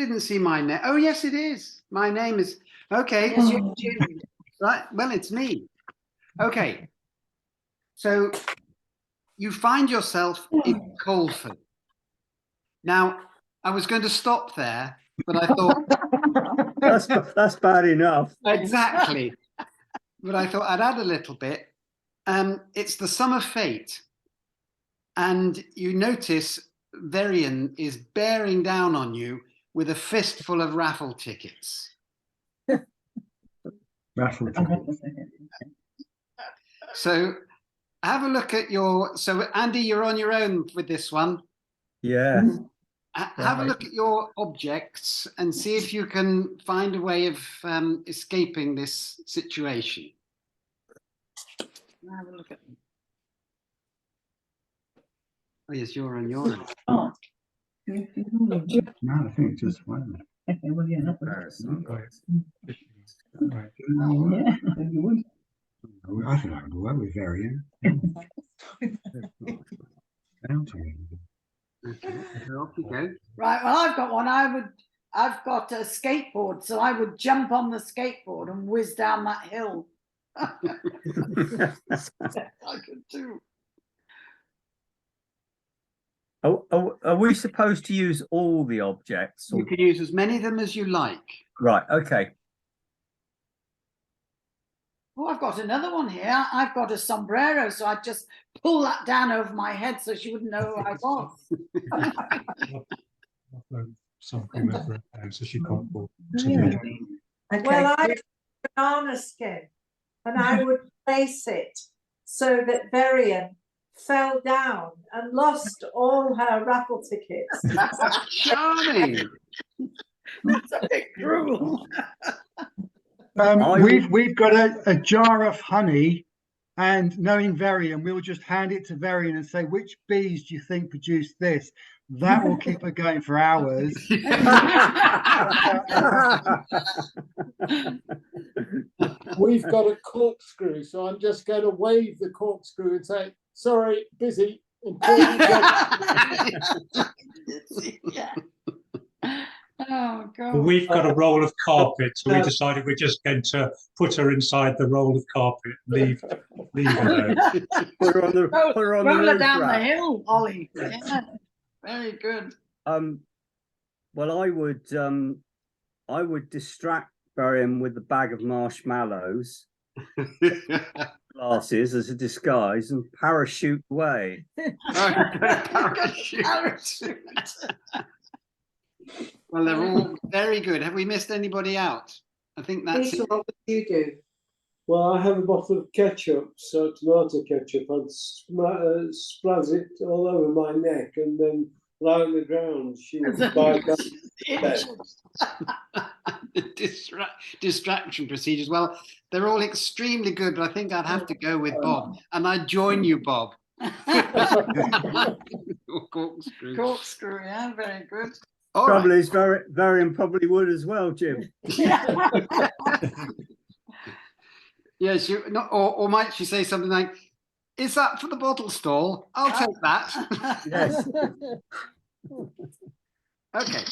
didn't see my name. Oh, yes, it is. My name is, okay. Yes, you're Jim. Right, well, it's me. Okay. So you find yourself in Colford. Now, I was going to stop there, but I thought, That's bad enough. exactly. But I thought I'd add a little bit. It's the Summer Fete. And you notice Verian is bearing down on you with a fistful of raffle tickets. Raffle tickets. So have a look at your, so Andy, you're on your own with this one. Yeah. Have a look at your objects and see if you can find a way of escaping this situation. Have a look at them. Oh, yes, you're on your own. Oh. No, I think it's just one. Okay, well, yeah, not Right. yeah. You would. I think I can work with Varian. Okay, so off you go. Right, well, I've got one. I've got a skateboard, so I would jump on the skateboard and whiz down that hill. I could do. Are we supposed to use all the objects? You can use as many of them as you like. Right, okay. Oh, I've got another one here. I've got a sombrero, so I'd just pull that down over my head so she wouldn't know who I was. Something over her hand so she can't fall. Okay. Well, I have banana skin and I would place it so that Verian fell down and lost all her raffle tickets. Charming. That's a bit cruel. We've got a jar of honey, and knowing Varian, we'll just hand it to Varian and say, which bees do you think produced this? That will keep her going for hours. We've got a corkscrew, so I'm just going to wave the corkscrew and say, sorry, busy. Yeah. Oh, God. Well, we've got a roll of carpet, so we decided we're just going to put her inside the roll of carpet, leave her there. Put her on the, put her on the Roll her roof down the rack. hill, Ollie. Yeah. Very good. Well, I would distract Varian with the bag of marshmallows, glasses as a disguise, and parachute away. Parachute. Well, they're all very good. Have we missed anybody out? I think that's Peter, it. what would you do? Well, I have a bottle of ketchup, so tomato ketchup. I'd spraz it all over my neck and then lie on the ground. She would bite Distraction procedures. Well, they're all extremely good, but I think I'd have to go with Bob, and I'd join you, Bob. Corkscrew. Corkscrew, yeah, very good. All Trouble right. is, Varian probably would as well, Jim. Yes, or might she say something like, "Is that for the bottle stall? I'll take that." Yes. Okay.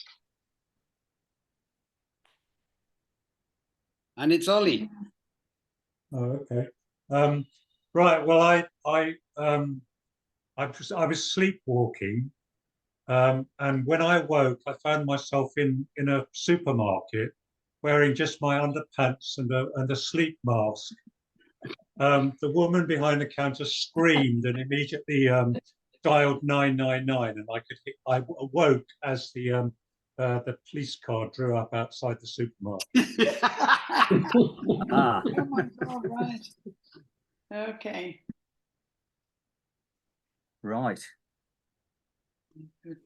And it's Ollie. Oh, okay. Right. Well, I was sleepwalking, and when I woke, I found myself in a supermarket, wearing just my underpants and a sleep mask. The woman behind the counter screamed and immediately dialed 999, and I awoke as the police car drew up outside the supermarket. Ah. Oh my God, right. Okay. Right. Good.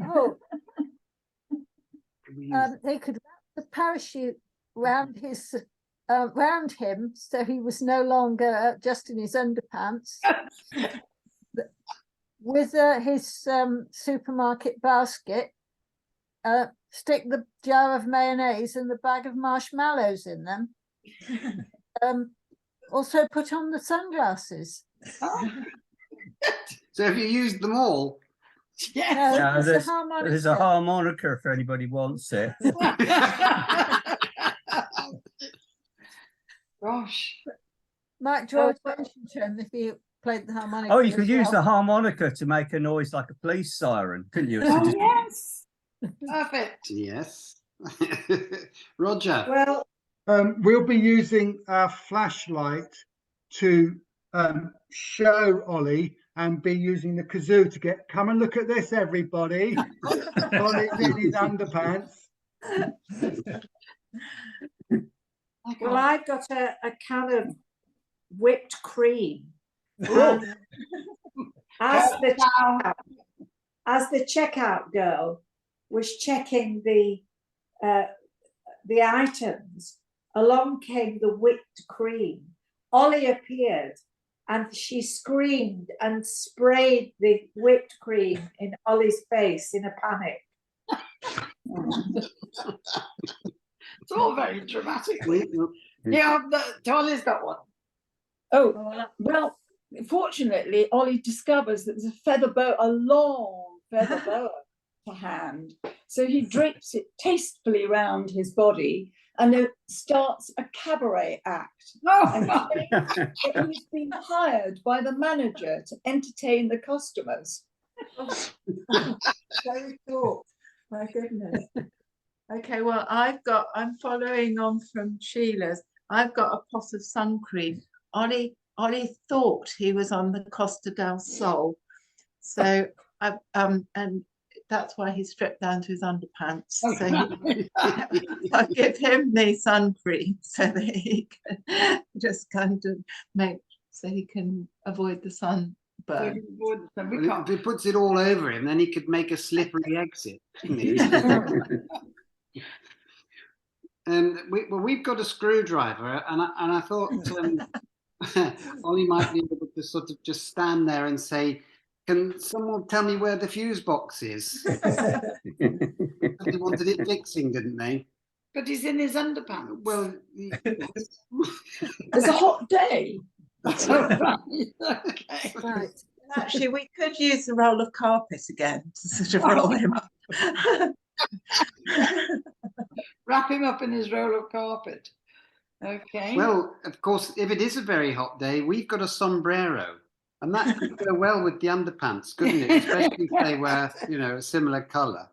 Oh, We use- they could wrap the parachute round his round him, so he was no longer just in his underpants. With his supermarket basket, stick the jar of mayonnaise and the bag of marshmallows in them. Also put on the sunglasses. So have you used them all? Yes. No, Yeah, it's there's a harmonica. harmonica if anybody wants it. Gosh. Might draw attention to him if you played the harmonica. Oh, you as could use the well. harmonica to make a noise like a police siren, couldn't you? Oh, yes. Perfect. Yes. Roger. Well, We'll be using our flashlight to show Ollie and be using the kazoo to get, come and look at this, everybody. Ollie's in his underpants. well, I've got a can of whipped cream. Oh. And as the checkout girl was checking the items, along came the whipped cream. Ollie appeared and she screamed and sprayed the whipped cream in Ollie's face in a panic. It's all very dramatic. We- Yeah, Tolly's got one. Oh, well, fortunately, Ollie discovers that there's a feather boa, a long feather boa to hand. So he drapes it tastefully around his body and then starts a cabaret act. Oh, And he's been hired by the manager to entertain the customers. Very cool. My goodness. Okay, well, I'm following on from Sheila's. I've got a pot of sun cream. Ollie thought he was on the Costa del Sol. So and that's why he stripped down to his underpants. So I give him the sun cream so that he can just kind of so he can avoid the sun burn. If he puts it all over him, then he could make a slippery exit, couldn't he? We've got a screwdriver, and I thought Ollie might be able to sort of just stand there and say, "Can someone tell me where the fuse box is?" They wanted it fixing, didn't they? but he's in his underpants. Well, It's a hot day. Okay. Right. Actually, we could use the roll of carpet again to sort of roll him up. Wrap him up in his roll of carpet. Okay. well, of course, if it is a very hot day, we've got a sombrero, and that could go well with the underpants, couldn't it? Especially if they were, a similar colour.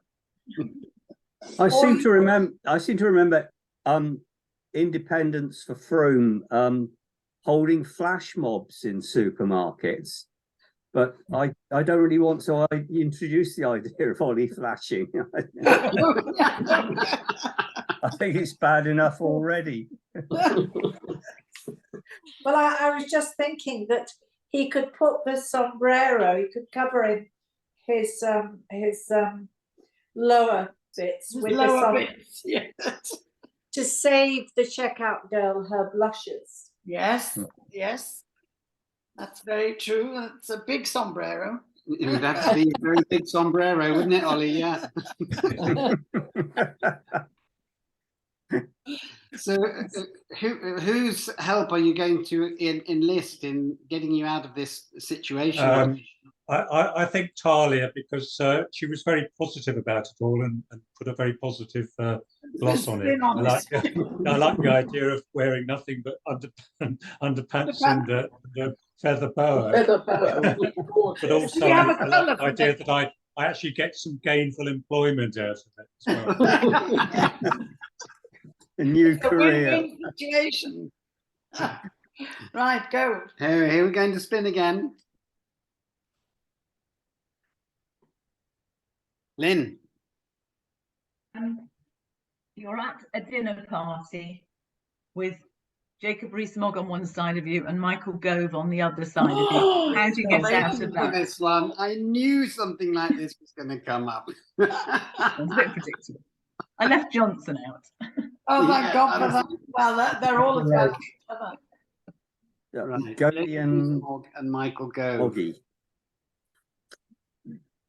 I seem to remember Independence for Froome holding flash mobs in supermarkets, but I don't really want to introduce the idea of Ollie flashing. I think it's bad enough already. Well, I was just thinking that he could put the sombrero, he could cover in his lower bits with Lower the bits, yes. to save the checkout girl her blushes. Yes, yes. That's very true. That's a big sombrero. It would have to be a very big sombrero, wouldn't it, Ollie? Yeah. So, whose help are you going to enlist in getting you out of this situation? I think Talia, because she was very positive about it all and put a very positive gloss on it. I like the idea of wearing nothing but underpants and the feather boa. But also I like the idea that I actually get some gainful employment out of it as well. A new It's a career. win-win situation. Right, go. Here we're going to spin again. Lynn. You're at a dinner party with Jacob Rees-Mogg on one side of you and Michael Gove on the other side of you. How do you get out of that? This one, I knew something like this was going to come up. It's a bit predictable. I left Johnson out. Oh, thank Yeah, God for that. Well, they're all attacking each other. Right. Goaty and and Michael Gove. Oggy.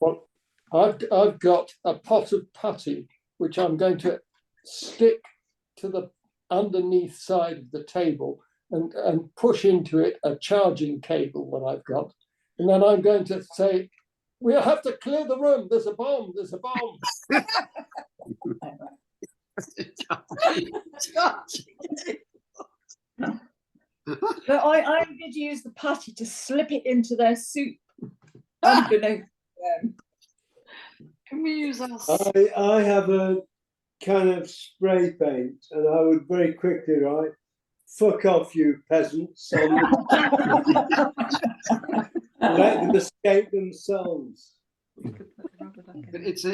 Well, I've got a pot of putty, which I'm going to stick to the underneath side of the table and push into it a charging cable that I've got. And then I'm going to say, We'll have to clear the room. There's a bomb. There's a bomb. But I'm going to use the putty to slip it into their soup. Unbeknownst to them. Can we use our I have a can of spray paint, and I would very quickly write, "Fuck off, you peasants." Let them escape themselves. But it's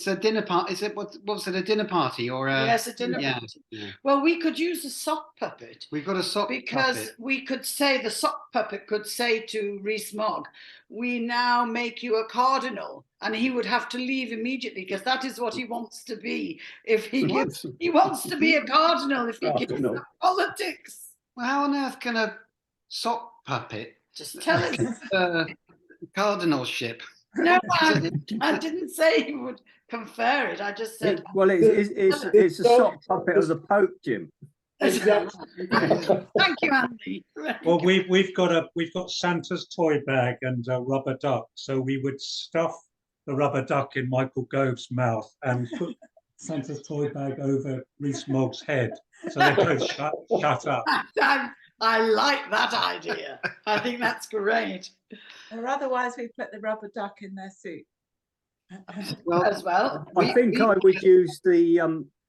a dinner party. Is it what's it, a dinner party or a? Yes, a dinner yeah, party. yeah. Well, we could use a sock puppet. We've got a sock Because puppet. we could say, the sock puppet could say to Rees-Mogg, "We now make you a cardinal," and he would have to leave immediately because that is what he wants to be. If he gives, he wants to be a cardinal if he gives Cardinal. up politics. Well, how on earth can a sock puppet Just tell us. cardinalship? No, I didn't say he would confer it. I just said. Well, it's a sock puppet of the Pope, Jim. Exactly. Thank you, Andy. Well, we've got Santa's toy bag and a rubber duck, so we would stuff the rubber duck in Michael Gove's mouth and put Santa's toy bag over Rees-Mogg's head, so they both shut up. I like that idea. I think that's great. Or otherwise we put the rubber duck in their soup. Well, As well. I think I would use the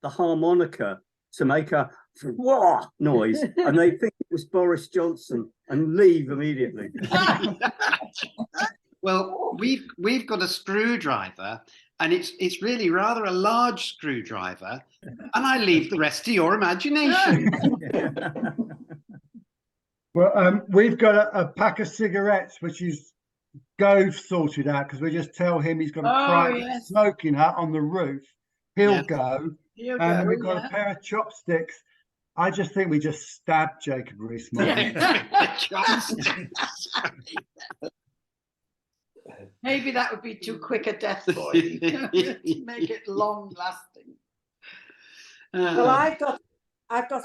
harmonica to make a wah noise, and they think it was Boris Johnson and leave immediately. Well, we've got a screwdriver, and it's really rather a large screwdriver, and I leave the rest to your imagination. Well, we've got a pack of cigarettes, which is Gove sorted out, because we just tell him he's got a Oh, private yes. smoking hut on the roof. He'll Yeah. go. Here And go, we've got yeah. a pair of chopsticks. I just think we just stabbed Jacob Rees-Mogg. Maybe that would be too quick a death for you. To make it long lasting. Well, I've got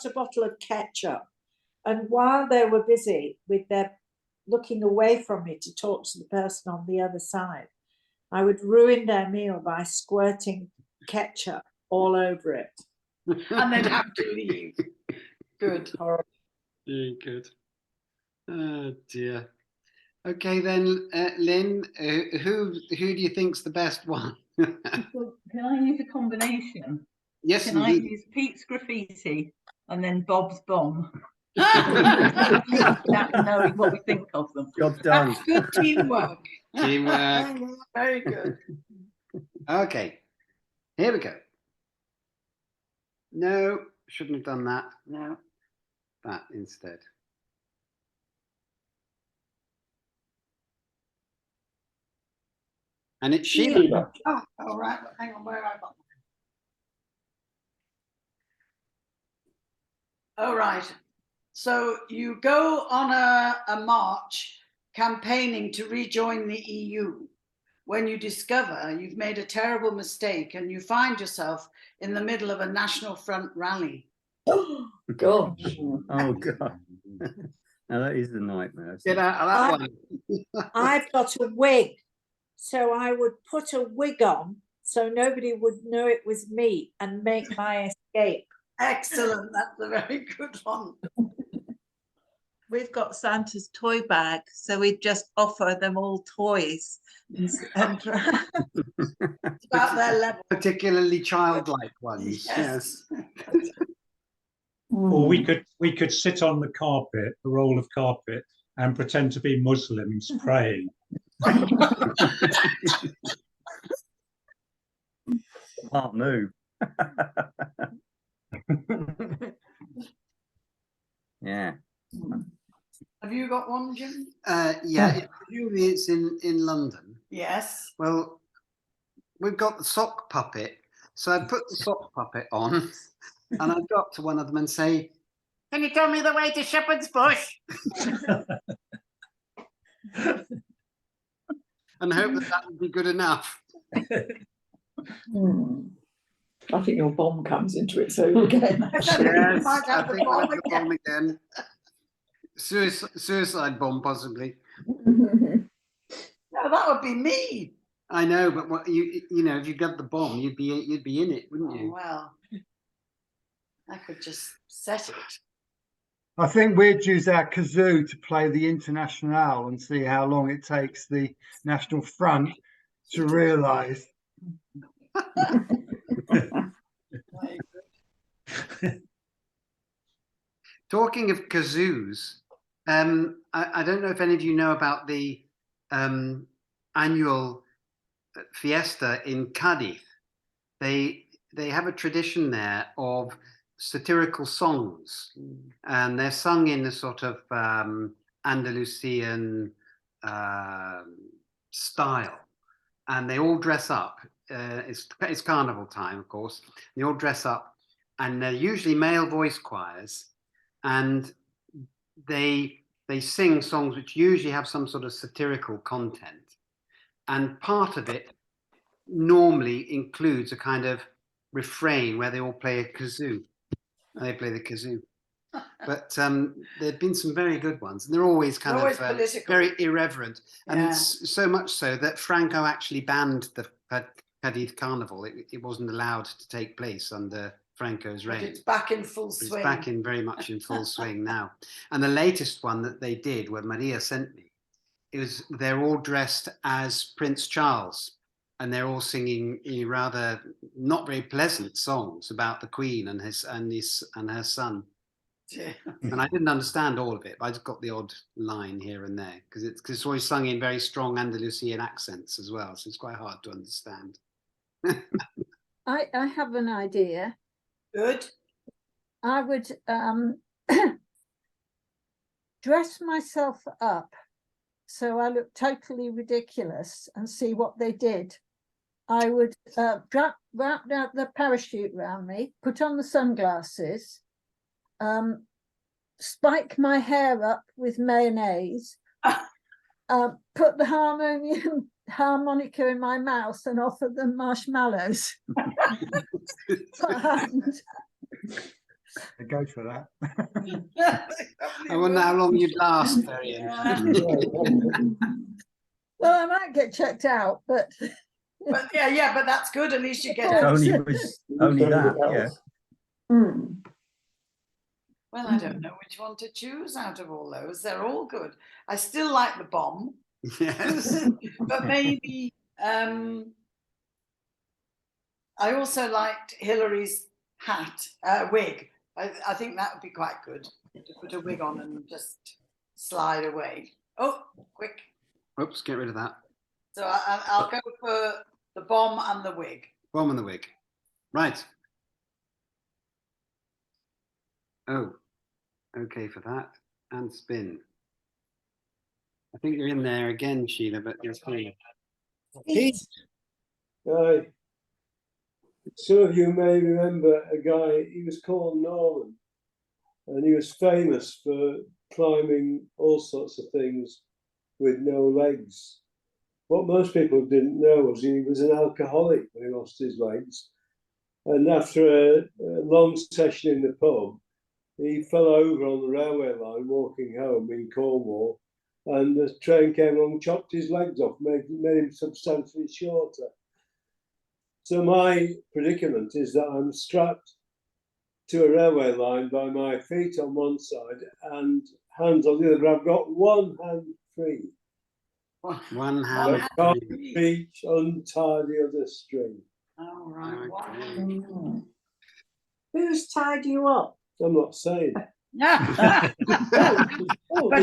a bottle of ketchup, and while they were busy with their looking away from me to talk to the person on the other side, I would ruin their meal by squirting ketchup all over it. And they'd have to leave. Good. Very good. Oh dear. Okay then, Lynn, who do you think's the best one? Well, can I use a combination? Yes, Can I indeed. use Pete's graffiti and then Bob's bomb? Without knowing what we think of them. Job done. That's good teamwork. Teamwork. Very good. Okay, here we go. No, shouldn't have done that. No. That instead. And it's Sheila. Oh, all right. Hang on, where have I got that? All right. So you go on a march campaigning to rejoin the EU. When you discover you've made a terrible mistake and you find yourself in the middle of a National Front rally. God. Oh God. Now that is the nightmare. Get out of that one. I've got a wig, so I would put a wig on so nobody would know it was me and make my escape. Excellent. That's a very good one. We've got Santa's toy bag, so we just offer them all toys. And It's about their level. Particularly childlike ones. Yes. Or we could sit on the carpet, the roll of carpet, and pretend to be Muslims praying. Smart move. Yeah. Have you got one, Jim? Yeah, presumably it's in London. Yes. Well, we've got the sock puppet. So I put the sock puppet on and I go up to one of them and say, "Can you tell me the way to Shepherd's Bush?" And hope that would be good enough. I think your bomb comes into it, so again. Yes, Might I have the think we'll have bomb the bomb again. Suicide bomb, possibly. No, Oh, that would be me. I know, but what you know, if you got the bomb, you'd be in it, wouldn't Oh, you? well, I could just set it. I think we'd use our kazoo to play the Internationale and see how long it takes the National Front to realise. Talking of kazoos, I don't know if any of you know about the annual fiesta in Cadiz. They have a tradition there of satirical songs, and they're sung in a sort of Andalusian style, and they all dress up. It's carnival time, of course. They all dress up, and they're usually male voice choirs, and they sing songs which usually have some sort of satirical content, and part of it normally includes a kind of refrain where they all play a kazoo. They play the kazoo. But there've been some very good ones, and they're always kind Always of political. very irreverent, and Yeah. so much so that Franco actually banned the Cadiz Carnival. It wasn't allowed to take place under Franco's But reign. it's back in full It's swing. back in very much in full swing now. And the latest one that they did, where Maria sent me, is they're all dressed as Prince Charles, and they're all singing rather not very pleasant songs about the Queen and her son. Yeah. And I didn't understand all of it, but I just got the odd line here and there because it's always sung in very strong Andalusian accents as well, so it's quite hard to understand. I have an idea. Good. I would dress myself up so I look totally ridiculous and see what they did. I would wrap the parachute around me, put on the sunglasses, spike my hair up with mayonnaise, put the harmonica in my mouth and offer them marshmallows. I go for that. I wonder how long you'd last, Marion. Well, I might get checked out, but But yeah, but that's good. At least you get Yeah. out. Only that, yeah. Well, I don't know which one to choose out of all those. They're all good. I still like the bomb, Yes. but maybe I also liked Hillary's hat, wig. I think that would be quite good to put a wig on and just slide away. Oh, quick. Oops, get rid of that. So I'll go for the bomb and the wig. Bomb and the wig. Right. Oh, okay for that. And spin. I think you're in there again, Sheila, but you're free. Aye. Some of you may remember a guy, he was called Norman, and he was famous for climbing all sorts of things with no legs. What most people didn't know was he was an alcoholic when he lost his legs. And after a long session in the pub, he fell over on the railway line walking home in Cornwall, and the train came along, chopped his legs off, made him substantially shorter. So my predicament is that I'm strapped to a railway line by my feet on one side and hands on the other. I've got one hand free. One I hand. can't reach, untie the other string. All right. Okay. Who's tied you up? I'm not saying. But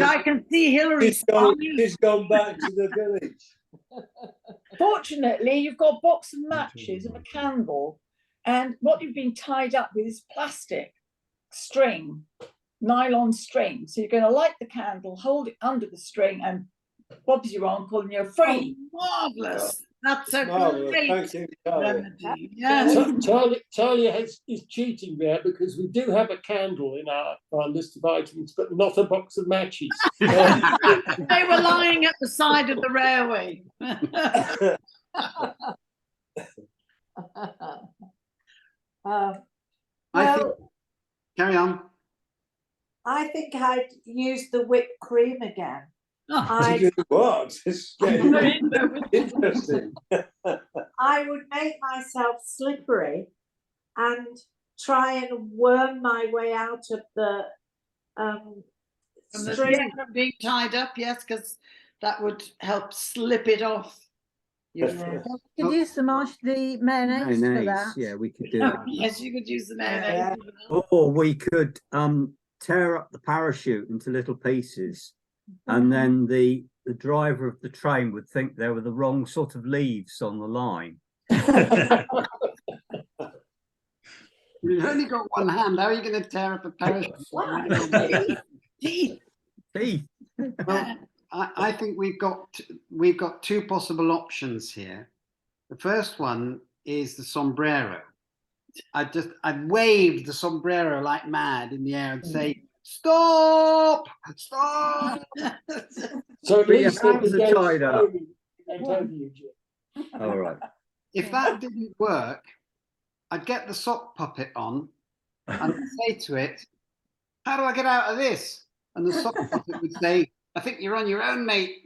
I can see Hillary. She's gone back to the village. Fortunately, you've got a box of matches and a candle, and what you've been tied up with is plastic string, nylon string. So you're going to light the candle, hold it under the string, and Bob's your uncle, and you're free. Oh, marvelous. That's a Marvellous. great Thank you, Talia. remedy. Yes. Talia is cheating there because we do have a candle in our list of items, but not a box of matches. They were lying at the side of the railway. I think, carry on. I think I'd use the whipped cream again. I, To do what? It's getting interesting. I would make myself slippery and try and worm my way out of the From the string. from being tied up, yes, because that would help slip it off. Your Yeah. You could use the mayonnaise for Mayonnaise, that. yeah, we could do Oh, that. yes, you could use the mayonnaise. Or we could tear up the parachute into little pieces, and then the driver of the train would think there were the wrong sort of leaves on the line. You've only got one hand. How are you going to tear up a parachute? Teeth. Teeth. Well, I think we've got two possible options here. The first one is the sombrero. I'd wave the sombrero like mad in the air and say, "Stop! Stop!" So at But your least they hands could are go tied up. slowly and over you, Jim. All right. If that didn't work, I'd get the sock puppet on and say to it, "How do I get out of this?" And the sock puppet would say, "I think you're on your own, mate."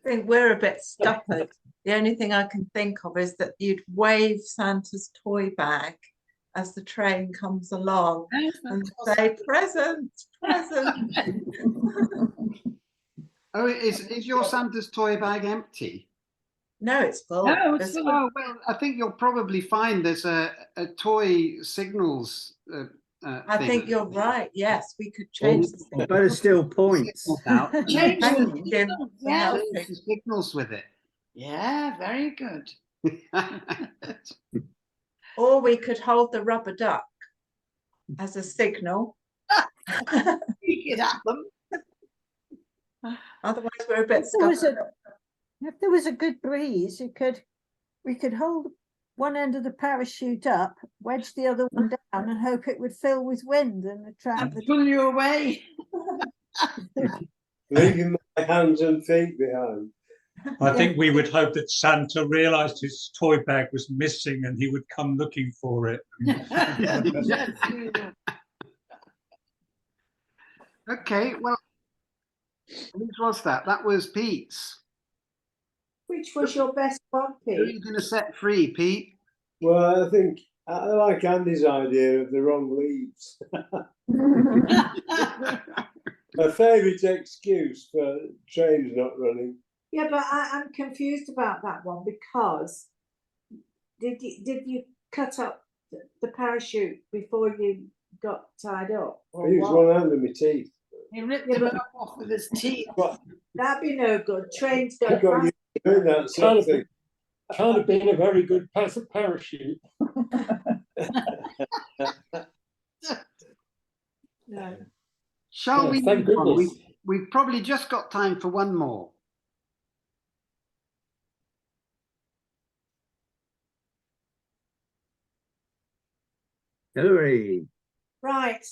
I think we're a bit scuppered. The only thing I can think of is that you'd wave Santa's toy bag as the train comes along and say, "Present, present." Oh, is your Santa's toy bag empty? No, it's full. No, it's There's full. Oh, well, I think you'll probably find there's a toy signals I thing. think you're right. Yes, we could change the Or better still, points. Signals out. Change Thank the you, Jim, signals, for yeah. helping. Some signals with it. Yeah, very good. Or we could hold the rubber duck as a signal. Speak it at them. Otherwise, we're a bit If there was scuppered. If there was a good breeze, we could hold one end of the parachute up, wedge the other one down, and hope it would fill with wind and attract And the. pull you away. Leaving my hands and feet behind. I think we would hope that Santa realised his toy bag was missing and he would come looking for it. Okay, well, which was that? That was Pete's. Which was your best one, Who are Pete? you going to set free, Pete? Well, I think I like Andy's idea of the wrong leaves. My favourite excuse for trains not running. Yeah, but I'm confused about that one because did you cut up the parachute before you got tied up? I Or use what? one hand with my teeth. He ripped the mouth off with his teeth. That'd be no good. Trains go I got fast. you doing that sort of thing. Can't have been a very good parachute. No. Shall Yeah, we thank move on? goodness. We've probably just got time for one more. Hillary. Right.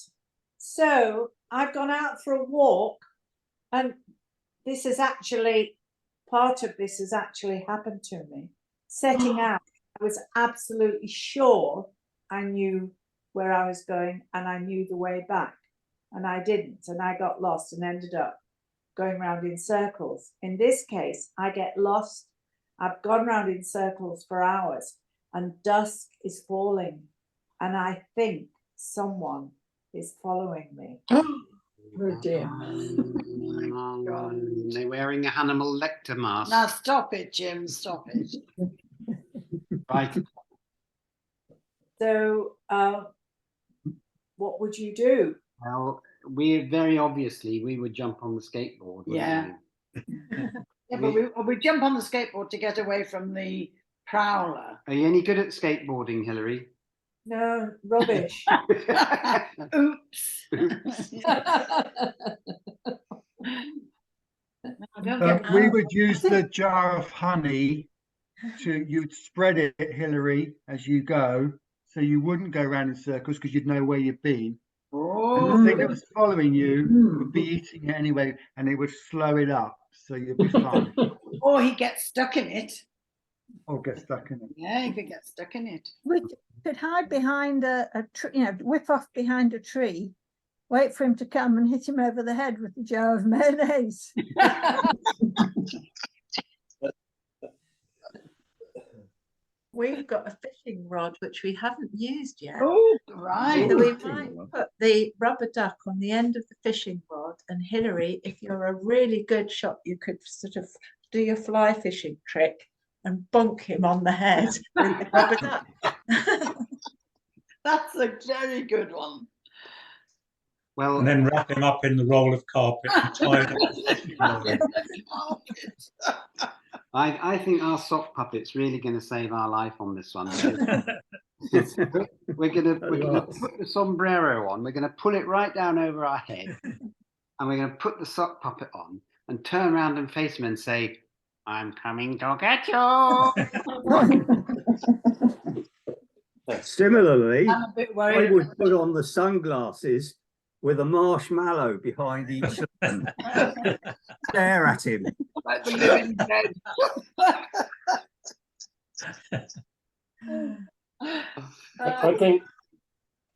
So I've gone out for a walk, and this is actually part of this has actually happened to me. Setting out, I was absolutely sure I knew where I was going and I knew the way back, and I didn't, and I got lost and ended up going round in circles. In this case, I get lost. I've gone round in circles for hours, and dusk is falling, and I think someone is following me. Oh dear. They're wearing a Hannibal Lecter mask. Now stop it, Jim. Stop it. Right. So, what would you do? Well, we would jump on the skateboard. wouldn't Yeah. we? Yeah, but we jump on the skateboard to get away from the prowler. Are you any good at skateboarding, Hillary? No, rubbish. Oops. I don't get We out. would use the jar of honey you'd spread it, Hillary, as you go, so you wouldn't go around in circles because you'd know where you've been. And Oh, the thing that was following you would be eating it anyway, and it would slow it up, so you'd be fine. or he gets stuck in it. Or get stuck in it. Yeah, he could get stuck in it. We could hide behind a tree, whip off behind a tree Wait for him to come and hit him over the head with the jar of mayonnaise. We've got a fishing rod which we haven't used yet. Oh, right. So we Fishing might rod. put the rubber duck on the end of the fishing rod, and Hilary, if you're a really good shot, you could sort of do your fly fishing trick and bonk him on the head with the rubber duck. That's a very good one. Well, And then wrap him up in the roll of carpet and tie it up. I think our sock puppet's really going to save our life on this one. We're gonna put the sombrero on. We're gonna pull it right down over our head, and we're gonna put the sock puppet on and turn around and face him and say, "I'm coming to get you." Similarly, I'm a bit I worried. would put on the sunglasses with a marshmallow behind each of them. Stare at him. Like the living dead. I think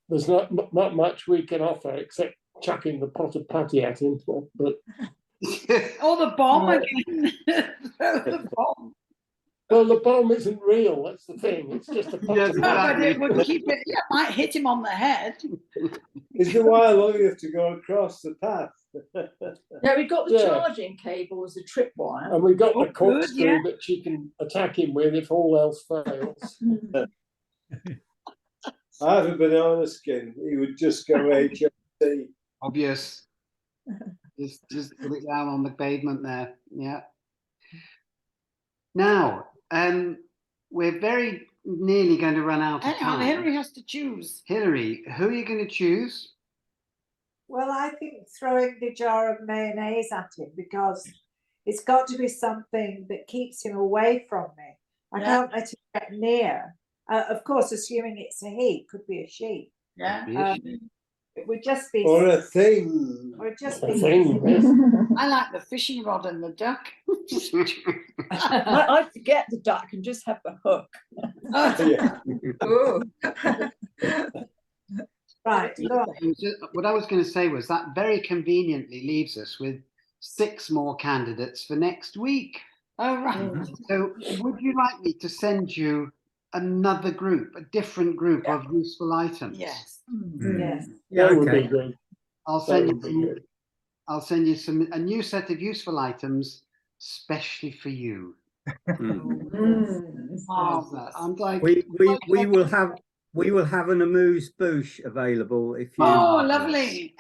there's not much we can offer except chucking the pot of patty at him. But Oh, the bomb again. Throw the bomb. well, the bomb isn't real. That's the thing. It's just a pot Yes, of No, but patty. it would keep it. Yeah, might hit him on the head. Is the wire long enough to go across the path? Yeah, we've got the Yeah. charging cable as a tripwire. And we've got Oh, the corkscrew good, yeah. that she can attack him with if all else fails. I have a banana skin. He would just go HMC. Obvious. Just put it down on the pavement there. Yeah. Now, we're very nearly going to run out of Hang on, time. Henry has to choose. Hilary, who are you going to choose? Well, I think throwing the jar of mayonnaise at him, because it's got to be something that keeps him away from me. I Yeah. can't let him get near. Of course, assuming it's a he, could be a she. Yeah. It would just be, Or a thing. or just A be. thing, yes. I like the fishing rod and the duck. I'd forget the duck and just have the hook. Yeah. Ooh. Right, go on. What I was going to say was that very conveniently leaves us with 6 more candidates for next week. Oh, right. So would you like me to send you another group, a different group of useful items? Yes. Yes. Yeah, That would be okay. good. I'll That send would be you. good. I'll send you a new set of useful items, specially for you. How's that? I'm like, We will have an amuse bouche available if you. Oh, lovely.